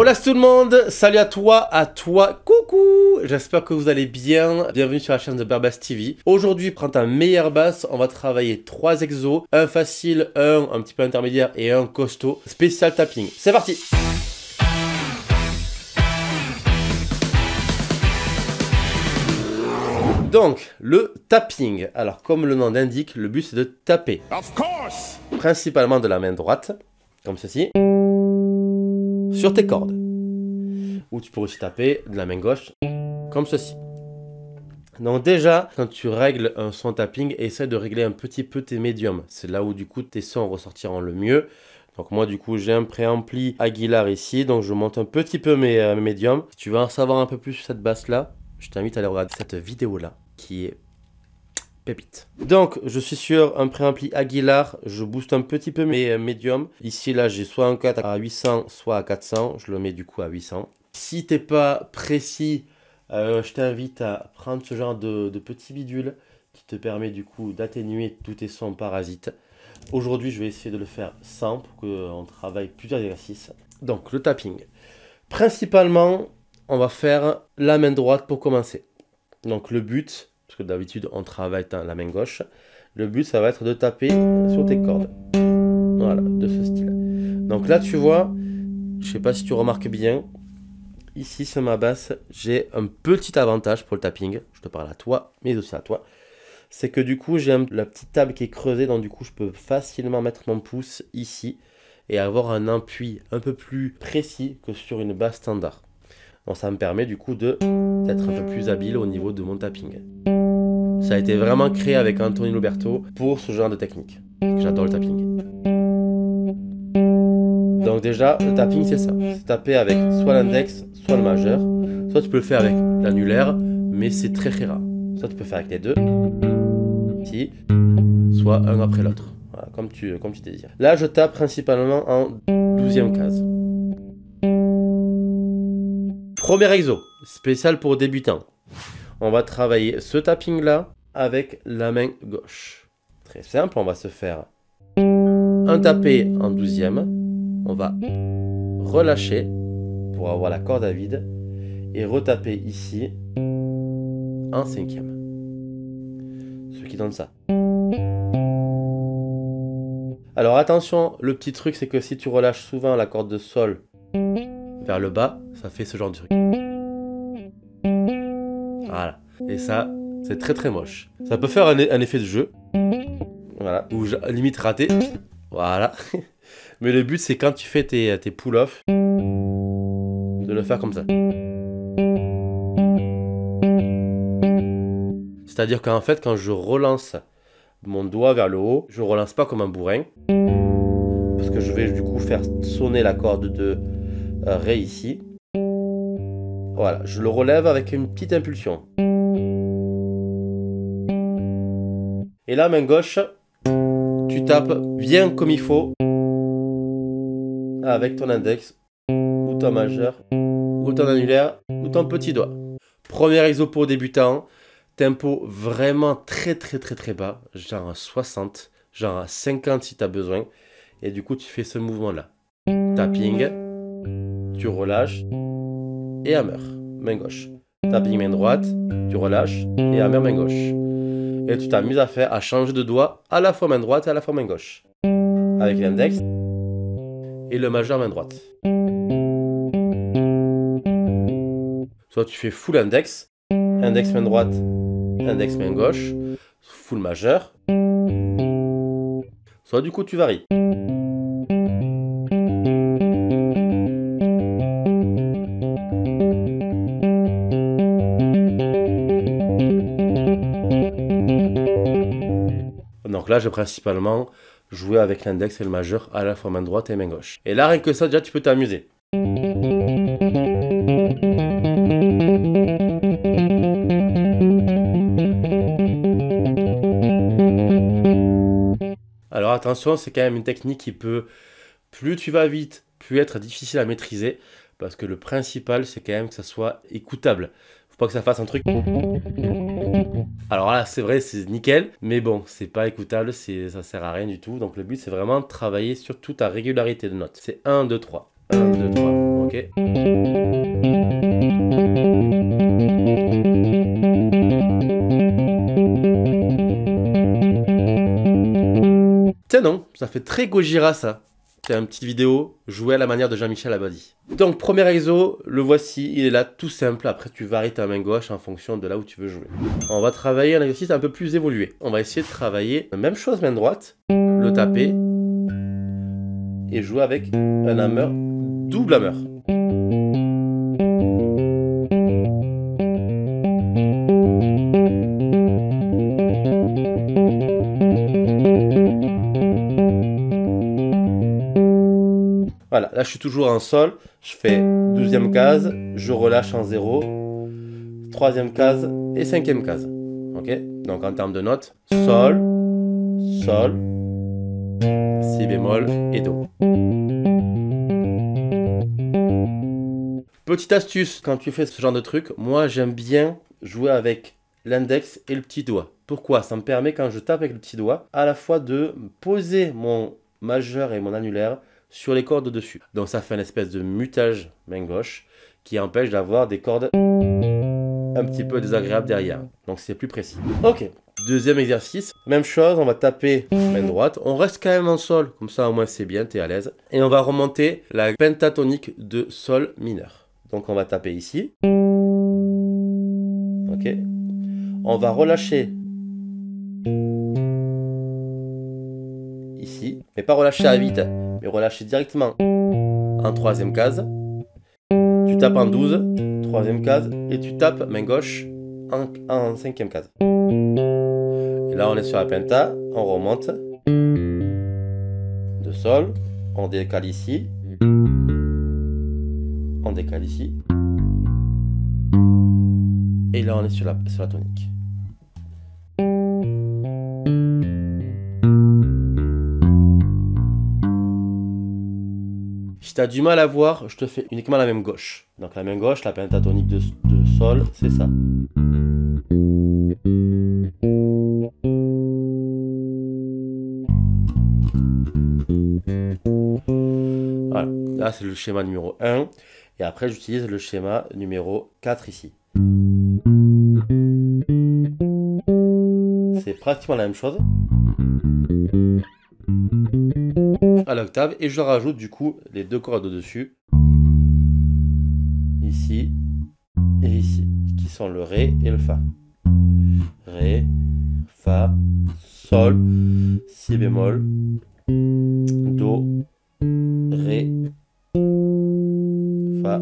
Relax tout le monde, salut à toi, coucou. J'espère que vous allez bien, bienvenue sur la chaîne de Bearbass TV. Aujourd'hui, prends ta meilleure basse, on va travailler 3 exos, un facile, un petit peu intermédiaire et un costaud, spécial tapping. C'est parti. Donc, le tapping, alors comme le nom l'indique, le but c'est de taper. Principalement de la main droite, comme ceci, sur tes cordes. Ou tu peux aussi taper de la main gauche, comme ceci. Donc déjà, quand tu règles un son tapping, essaie de régler un petit peu tes médiums. C'est là où du coup tes sons ressortiront le mieux. Donc moi du coup j'ai un préampli Aguilar ici, donc je monte un petit peu mes médiums. Si tu veux en savoir un peu plus sur cette basse là, je t'invite à aller regarder cette vidéo là, qui est pépite. Donc je suis sur un préampli Aguilar, je booste un petit peu mes médiums. Ici là j'ai soit un 4 à 800, soit à 400, je le mets du coup à 800. Si t'es pas précis, je t'invite à prendre ce genre de petit bidule qui te permet du coup d'atténuer tous tes sons parasites. Aujourd'hui je vais essayer de le faire sans pour qu'on travaille plusieurs exercices. Donc le tapping. Principalement on va faire la main droite pour commencer. Donc le but, parce que d'habitude on travaille la main gauche, le but ça va être de taper sur tes cordes. Voilà, de ce style. Donc là tu vois, je sais pas si tu remarques bien, ici sur ma basse, j'ai un petit avantage pour le tapping. Je te parle à toi, mais aussi à toi. C'est que du coup j'ai la petite table qui est creusée, donc du coup je peux facilement mettre mon pouce ici et avoir un appui un peu plus précis que sur une basse standard. Donc ça me permet du coup d'être un peu plus habile au niveau de mon tapping. Ça a été vraiment créé avec Anthony Luberto pour ce genre de technique. J'adore le tapping. Donc déjà, le tapping c'est ça. C'est taper avec soit l'index, soit le majeur. Soit tu peux le faire avec l'annulaire, mais c'est très rare. Soit tu peux faire avec les deux. Ici, soit un après l'autre. Voilà, comme tu désires. Là, je tape principalement en 12e case. Premier exo, spécial pour débutants. On va travailler ce tapping là avec la main gauche. Très simple, on va se faire un tapé en 12e. On va relâcher pour avoir la corde à vide et retaper ici en 5e. Ce qui donne ça. Alors attention, le petit truc c'est que si tu relâches souvent la corde de sol vers le bas, ça fait ce genre de truc. Voilà. Et ça, c'est très très moche. Ça peut faire un effet de jeu. Voilà. Ou limite raté. Voilà. Mais le but, c'est quand tu fais tes pull-offs, de le faire comme ça. C'est-à-dire qu'en fait, quand je relance mon doigt vers le haut, je relance pas comme un bourrin. Parce que je vais du coup faire sonner la corde de Ré ici. Voilà, je le relève avec une petite impulsion. Et là, main gauche, tu tapes bien comme il faut avec ton index, ou ton majeur, ou ton annulaire, ou ton petit doigt. Premier exo pour débutant, tempo vraiment très bas, genre à 60, genre à 50 si tu as besoin. Et du coup, tu fais ce mouvement-là. Tapping, tu relâches, et hammer, main gauche. Tapping main droite, tu relâches, et hammer main gauche. Et tu t'amuses à changer de doigt à la fois main droite et à la fois main gauche. Avec l'index et le majeur main droite. Soit tu fais full index, index main droite, index main gauche, full majeur. Soit du coup tu varies. Donc là, je vais principalement jouer avec l'index et le majeur à la fois main droite et main gauche. Et là, rien que ça, déjà, tu peux t'amuser. Alors attention, c'est quand même une technique qui peut, plus tu vas vite, plus être difficile à maîtriser. Parce que le principal, c'est quand même que ça soit écoutable. Faut pas que ça fasse un truc... Alors là, c'est vrai, c'est nickel, mais bon, c'est pas écoutable, ça sert à rien du tout. Donc le but, c'est vraiment de travailler sur toute ta régularité de notes. C'est 1, 2, 3. 1, 2, 3. Ok. Tiens non, ça fait très Gojira ça. C'est une petite vidéo jouée à la manière de Jean-Michel Abadi. Donc premier exo, le voici, il est là tout simple. Après tu varies ta main gauche en fonction de là où tu veux jouer. On va travailler un exercice un peu plus évolué. On va essayer de travailler la même chose main droite, le taper et jouer avec un hammer, double hammer. Voilà, là je suis toujours en sol, je fais 12e case, je relâche en 0, 3e case et 5e case. Ok? Donc en termes de notes, sol, sol, si bémol et do. Petite astuce, quand tu fais ce genre de truc, moi j'aime bien jouer avec l'index et le petit doigt. Pourquoi? Ça me permet quand je tape avec le petit doigt, à la fois de poser mon majeur et mon annulaire sur les cordes dessus. Donc ça fait une espèce de mutage main gauche qui empêche d'avoir des cordes un petit peu désagréables derrière. Donc c'est plus précis. Ok, deuxième exercice, même chose, on va taper main droite. On reste quand même en sol, comme ça au moins c'est bien, t'es à l'aise. Et on va remonter la pentatonique de sol mineur. Donc on va taper ici. Ok. On va relâcher ici, mais pas relâcher à 8, mais relâcher directement en 3e case. Tu tapes en 12, 3e case, et tu tapes main gauche en 5e case. Et là on est sur la penta, on remonte de sol, on décale ici, on décale ici, et là on est sur la tonique. Si tu as du mal à voir, je te fais uniquement la main gauche. Donc la main gauche, la pentatonique de sol, c'est ça. Voilà, là c'est le schéma numéro 1. Et après j'utilise le schéma numéro 4 ici. C'est pratiquement la même chose à l'octave, et je rajoute du coup les deux cordes au-dessus, ici et ici, qui sont le Ré et le Fa. Ré, Fa, Sol, Si bémol, Do, Ré, Fa,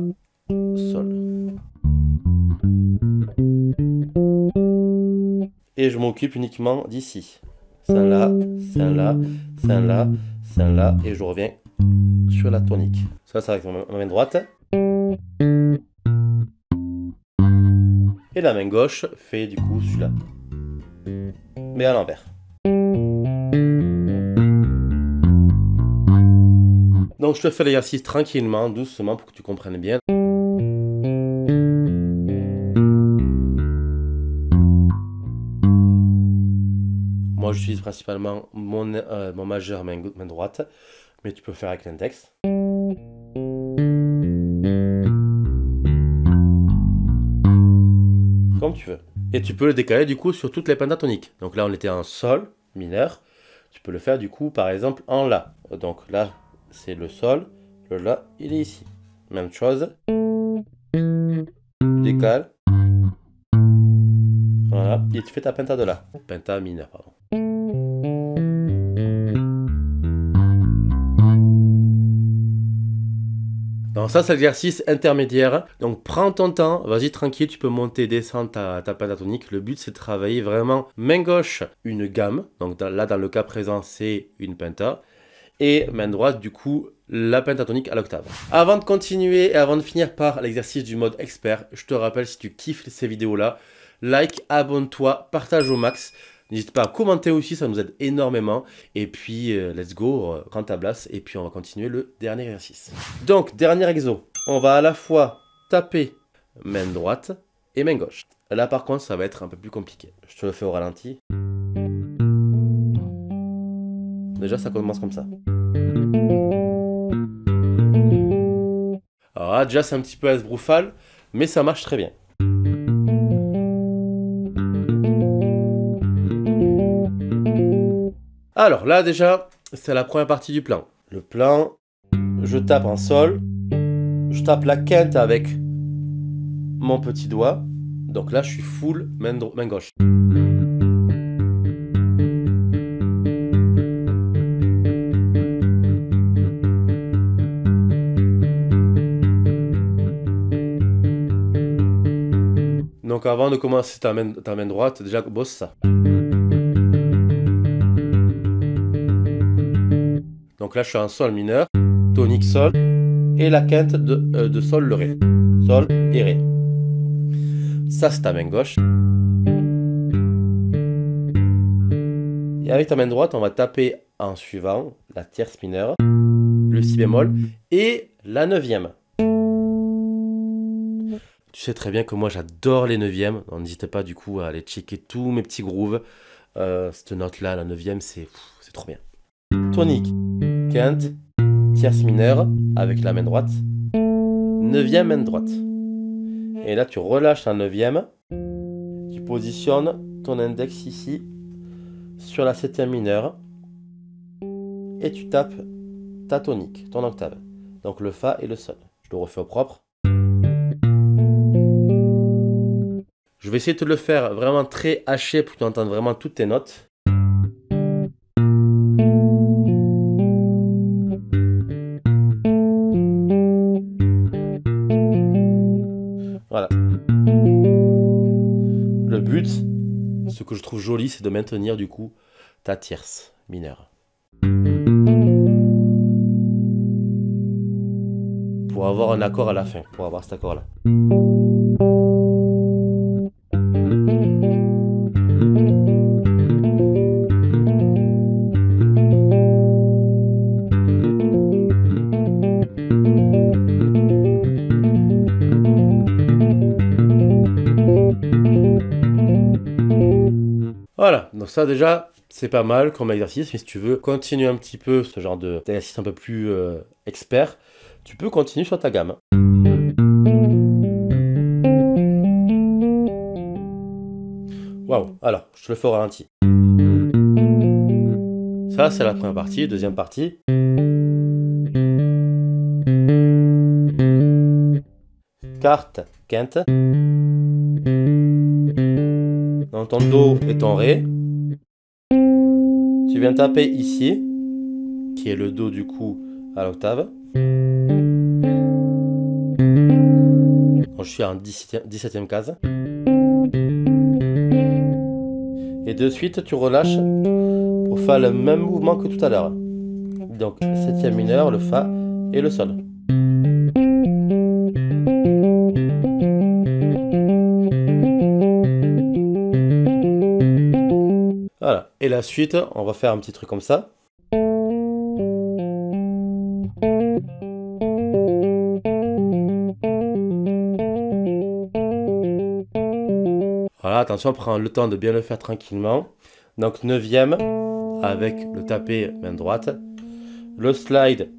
Sol. Et je m'occupe uniquement d'ici. Celle-là, celle-là, celle-là, celle-là, et je reviens sur la tonique. Ça avec ma main droite. Et la main gauche fait du coup celui-là. Mais à l'envers. Donc je te fais l'exercice tranquillement, doucement, pour que tu comprennes bien. Moi j'utilise principalement mon majeur main droite, mais tu peux faire avec l'index. Comme tu veux. Et tu peux le décaler du coup sur toutes les pentatoniques. Donc là on était en sol mineur. Tu peux le faire du coup par exemple en la. Donc là c'est le sol, le la il est ici. Même chose. Tu décales. Voilà. Et tu fais ta penta de la. Penta mineur pardon. Donc ça c'est l'exercice intermédiaire. Donc prends ton temps, vas-y tranquille, tu peux monter, descendre ta pentatonique. Le but c'est de travailler vraiment main gauche une gamme. Donc là dans le cas présent c'est une penta. Et main droite du coup la pentatonique à l'octave. Avant de continuer et avant de finir par l'exercice du mode expert, je te rappelle, si tu kiffes ces vidéos là, like, abonne-toi, partage au max. N'hésite pas à commenter aussi, ça nous aide énormément. Et puis, let's go, prends ta place. Et puis, on va continuer le dernier exercice. Donc, dernier exo. On va à la fois taper main droite et main gauche. Là, par contre, ça va être un peu plus compliqué. Je te le fais au ralenti. Déjà, ça commence comme ça. Alors Voilà, déjà c'est un petit peu esbroufal, mais ça marche très bien. Alors là déjà, c'est la première partie du plan. Le plan, je tape en sol, je tape la quinte avec mon petit doigt. Donc là, je suis full main gauche. Donc avant de commencer ta main droite, déjà bosse ça. Donc là, je suis en sol mineur, tonique sol, et la quinte de sol le ré. Sol et ré. Ça, c'est ta main gauche. Et avec ta main droite, on va taper en suivant la tierce mineure, le si bémol et la neuvième. Tu sais très bien que moi, j'adore les neuvièmes. Donc n'hésitez pas du coup à aller checker tous mes petits grooves. Cette note-là, la neuvième, c'est trop bien. Tonique, quinte, tierce mineure avec la main droite, neuvième main droite. Et là, tu relâches la neuvième, tu positionnes ton index ici sur la septième mineure et tu tapes ta tonique, ton octave. Donc le fa et le sol. Je le refais au propre. Je vais essayer de te le faire vraiment très haché pour que tu entendes vraiment toutes tes notes. Voilà. Le but, ce que je trouve joli, c'est de maintenir du coup ta tierce mineure. Pour avoir un accord à la fin, pour avoir cet accord-là. Voilà, donc ça déjà, c'est pas mal comme exercice, mais si tu veux continuer un petit peu ce genre d'exercice un peu plus expert, tu peux continuer sur ta gamme. Waouh, alors, je te le fais au ralenti. Ça, c'est la première partie. Deuxième partie. Quarte, quinte. Dans ton do et ton ré. Tu viens taper ici, qui est le do du coup à l'octave. Je suis en 17e case. Et de suite, tu relâches pour faire le même mouvement que tout à l'heure. Donc, 7e mineur, le fa et le sol. Voilà. Et la suite, on va faire un petit truc comme ça. Voilà, attention, prends le temps de bien le faire tranquillement. Donc 9e avec le tapé main droite. Le slide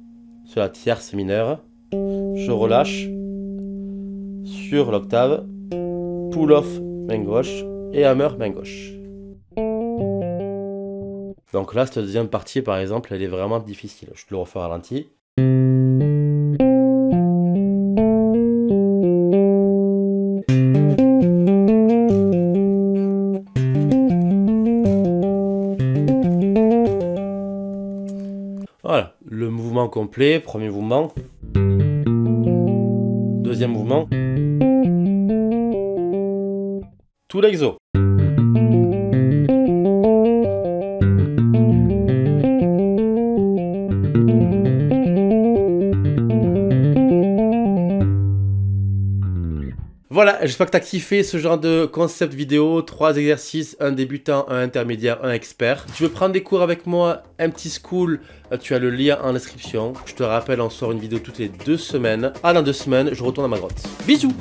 sur la tierce mineure. Je relâche sur l'octave. Pull off main gauche et hammer main gauche. Donc là, cette deuxième partie, par exemple, elle est vraiment difficile. Je te le refais au ralenti. Voilà, le mouvement complet, premier mouvement, deuxième mouvement, tout l'exo. Voilà, j'espère que tu as kiffé ce genre de concept vidéo, 3 exercices, un débutant, un intermédiaire, un expert. Si tu veux prendre des cours avec moi, MT School, tu as le lien en description. Je te rappelle, on sort une vidéo toutes les 2 semaines. Ah, dans 2 semaines, je retourne à ma grotte. Bisous!